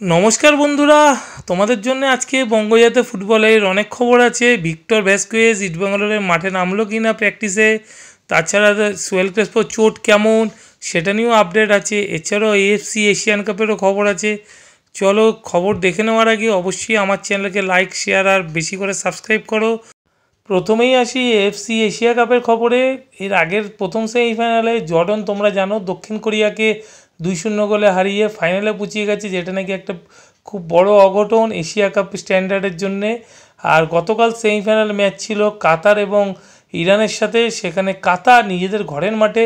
নমস্কার বন্ধুরা, তোমাদের জন্য আজকে বঙ্গজাতীয় ফুটবলের অনেক খবর আছে। ভিক্টর ভ্যাসকুয়েজ ইস্টবেঙ্গলের মাঠে নামলো কি না প্র্যাকটিসে, তাছাড়া সোহেল ক্রেসপোর চোট কেমন সেটা নিয়েও আপডেট আছে। এছাড়াও এএফসি এশিয়ান কাপেরও খবর আছে। চলো খবর দেখে নেওয়ার আগে অবশ্যই আমার চ্যানেলকে লাইক, শেয়ার আর বেশি করে সাবস্ক্রাইব করো। প্রথমেই আসি এএফসি এশিয়া কাপের খবরে। এর আগের প্রথম সেমিফাইনালে জর্ডন, তোমরা জানো, দক্ষিণ কোরিয়াকে 2-0 গোলে হারিয়ে ফাইনালে পৌঁছে গেছে, যেটা নাকি একটা খুব বড় অঘটন এশিয়া কাপ স্ট্যান্ডার্ডের জন্যে। আর গতকাল সেমিফাইনাল ম্যাচ ছিল কাতার এবং ইরানের সাথে। সেখানে কাতার নিজেদের ঘরের মাঠে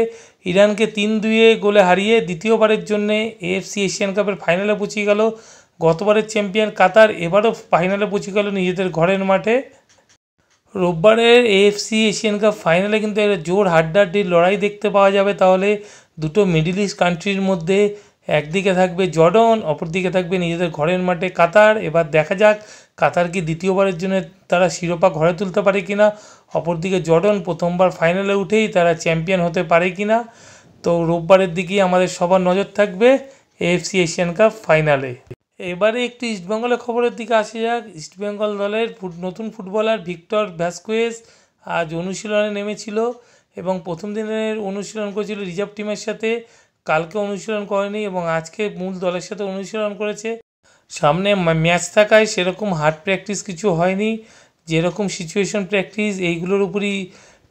ইরানকে 3-2 গোলে হারিয়ে দ্বিতীয়বারের জন্যে এএফসি এশিয়ান কাপের ফাইনালে পৌঁছে গেল। গতবারের চ্যাম্পিয়ন কাতার এবারও ফাইনালে পৌঁছে গেল নিজেদের ঘরের মাঠে। রোববারের এএফসি এশিয়ান কাপ ফাইনালে কিন্তু একটা জোর হাড্ডাহাড্ডির লড়াই দেখতে পাওয়া যাবে। তাহলে দুটো মিডল ইস্ট কান্ট্রির মধ্যে একদিকে থাকবে জর্ডন, অপরদিকে থাকবে নিজেদের ঘরের মাঠে কাতার। এবার দেখা যাক কাতার কি দ্বিতীয়বারের জন্য তারা শিরোপা ঘরে তুলতে পারে কিনা, অপরদিকে জর্ডন প্রথমবার ফাইনালে উঠেই তারা চ্যাম্পিয়ন হতে পারে কিনা। তো রোববারের দিকেই আমাদের সবার নজর থাকবে এএফসি এশিয়ান কাপ ফাইনালে। এবারে একটু ইস্টবেঙ্গলের খবরের দিকে আসা যাক। ইস্টবেঙ্গল দলের নতুন ফুটবলার ভিক্টর ভ্যাসকুয়েজ আজ অনুশীলনে নেমেছিল এবং প্রথম দিনের অনুশীলন করেছিল রিজার্ভ টিমের সাথে। কালকে অনুশীলন করেনি এবং আজকে মূল দলের সাথে অনুশীলন করেছে। সামনে ম্যাচ থাকায় সেরকম হার্ড প্র্যাকটিস কিছু হয়নি, যেরকম সিচুয়েশন প্র্যাকটিস এইগুলোর উপরই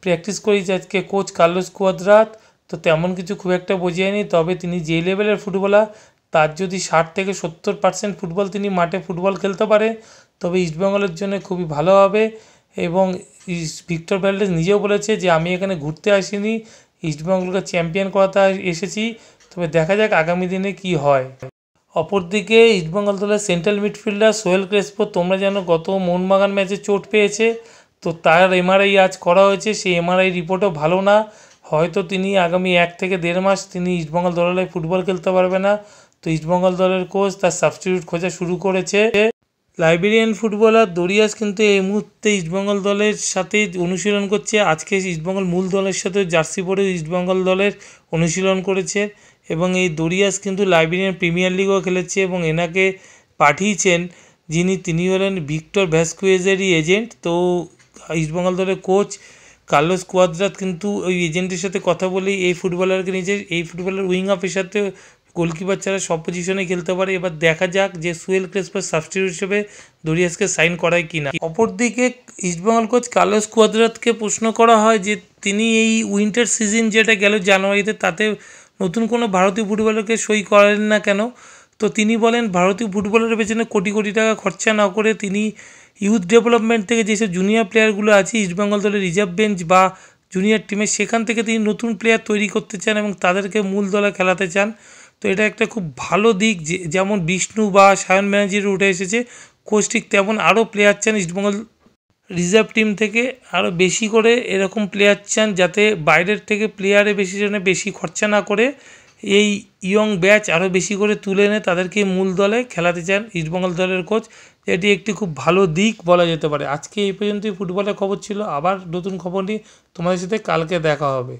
প্র্যাকটিস করেছে আজকে কোচ কার্লোস কুয়াদ্রাত। তো তেমন কিছু খুব একটা বোঝায়নি, তবে তিনি যেই লেভেলের ফুটবলার, তার যদি 60-70% ফুটবল তিনি মাঠে ফুটবল খেলতে পারে তবে ইস্টবেঙ্গলের জন্য খুবই ভালো হবে। এবং ভিক্টর ভ্যালডেজ নিজেও বলেছে যে আমি এখানে ঘুরতে আসিনি, ইস্টবেঙ্গলকে চ্যাম্পিয়ন করাতে এসেছি। তবে দেখা যাক আগামী দিনে কি হয়। অপরদিকে ইস্টবেঙ্গল দলের সেন্ট্রাল মিডফিল্ডার সোহেল ক্রেসপো, তোমরা জানো, গত মোহনবাগান ম্যাচে চোট পেয়েছে। তো তার এমআরআই আজ করা হয়েছে, সেই এমআরআই রিপোর্টও ভালো না। হয়তো তিনি আগামী 1 থেকে 1.5 মাস তিনি ইস্টবেঙ্গল দলের ফুটবল খেলতে পারবে না। তো ইস্টবেঙ্গল দলের কোচ তার সাবস্টিটিউট খোঁজা শুরু করেছে। লাইবেরিয়ান ফুটবলার দরিয়াস কিন্তু এই মুহূর্তে ইস্টবেঙ্গল দলের সাথে অনুশীলন করছে। আজকে ইস্টবেঙ্গল মূল দলের সাথে জার্সি পরে ইস্টবেঙ্গল দলের অনুশীলন করেছে এবং এই দরিয়াস কিন্তু লাইবেরিয়ান প্রিমিয়ার লিগও খেলেছে এবং এনাকে পাঠিয়েছেন তিনি হলেন ভিক্টর ভ্যাসকুয়েজেরই এজেন্ট। তো ইস্টবেঙ্গল দলের কোচ কার্লোস কুয়াদ্রাত কিন্তু ওই এজেন্টের সাথে কথা বলেই এই ফুটবলারকে এই ফুটবলার উইং আপের সাথে গোলকিপার ছাড়া সব পজিশনে খেলতে পারে। এবার দেখা যাক যে সোহেল ক্রেসপোর সাবস্টিটিউট হিসেবে দরিয়াসকে সাইন করায় কিনা। অপরদিকে ইস্টবেঙ্গল কোচ কার্লোস কুয়াদ্রাতকে প্রশ্ন করা হয় যে তিনি এই উইন্টার সিজন যেটা গেল জানুয়ারিতে, তাতে নতুন কোনো ভারতীয় ফুটবলারকে সই করেন না কেন। তো তিনি বলেন ভারতীয় ফুটবলের পেছনে কোটি কোটি টাকা খরচা না করে তিনি ইউথ ডেভেলপমেন্ট থেকে যেসব জুনিয়র প্লেয়ারগুলো আছে ইস্টবেঙ্গল দলের রিজার্ভ বেঞ্চ বা জুনিয়র টিমে, সেখান থেকে তিনি নতুন প্লেয়ার তৈরি করতে চান এবং তাদেরকে মূল দলে খেলাতে চান। তো এটা একটা খুব ভালো দিক। যেমন বিষ্ণু বা সায়ন ব্যানার্জির উঠে এসেছে, কোচ ঠিক তেমন আরও প্লেয়ার চান ইস্টবেঙ্গল রিজার্ভ টিম থেকে, আরও বেশি করে এরকম প্লেয়ার চান, যাতে বাইরের থেকে প্লেয়ারে বেশি খরচা না করে এই ইয়ং ব্যাচ আরও বেশি করে তুলে এনে তাদেরকে মূল দলে খেলাতে চান ইস্টবেঙ্গল দলের কোচ। এটি একটি খুব ভালো দিক বলা যেতে পারে। আজকে এই পর্যন্তই ফুটবলের খবর ছিল। আবার নতুন খবর নিয়ে তোমাদের সাথে কালকে দেখা হবে।